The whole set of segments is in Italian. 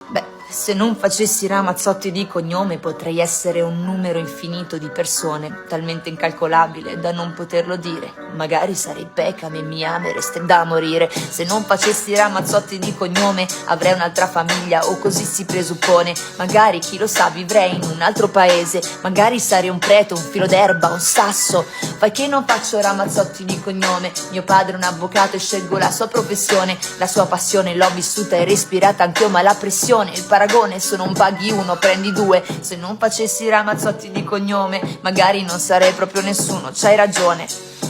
Beh, se non facessi Ramazzotti di cognome potrei essere un numero infinito di persone, talmente incalcolabile da non poterlo dire. Magari sarei Beckham e mi amereste da morire. Se non facessi Ramazzotti di cognome avrei un'altra famiglia, o così si presuppone. Magari, chi lo sa, vivrei in un altro paese. Magari sarei un prete, un filo d'erba, un sasso. Fai che non faccio Ramazzotti di cognome. Mio padre è un avvocato e scelgo la sua professione. La sua passione l'ho vissuta e respirata anch'io, ma la pressione, il paragone, se non paghi uno prendi due. Se non facessi Ramazzotti di cognome magari non sarei proprio nessuno, c'hai ragione.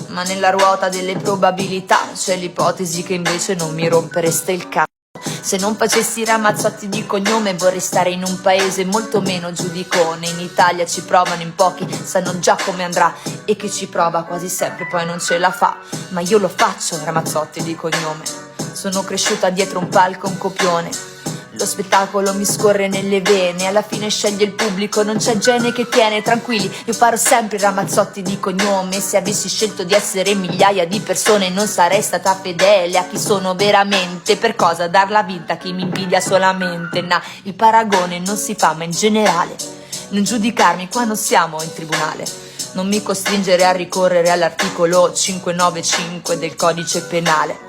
Ma nella ruota delle probabilità c'è l'ipotesi che invece non mi rompereste il cazzo. Se non facessi Ramazzotti di cognome vorrei stare in un paese molto meno giudicone. In Italia ci provano in pochi, sanno già come andrà, e chi ci prova quasi sempre poi non ce la fa. Ma io lo faccio Ramazzotti di cognome. Sono cresciuta dietro un palco, un copione. Lo spettacolo mi scorre nelle vene, alla fine sceglie il pubblico, non c'è gene che tiene. Tranquilli, io farò sempre Ramazzotti di cognome. Se avessi scelto di essere migliaia di persone non sarei stata fedele a chi sono veramente. Per cosa darla vinta a chi mi invidia solamente? Nah, il paragone non si fa, ma in generale non giudicarmi quando siamo in tribunale. Non mi costringere a ricorrere all'articolo 595 del codice penale.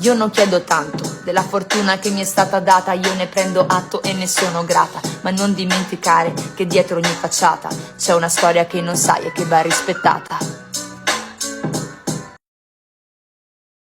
Io non chiedo tanto, della fortuna che mi è stata data io ne prendo atto e ne sono grata. Ma non dimenticare che dietro ogni facciata c'è una storia che non sai e che va rispettata.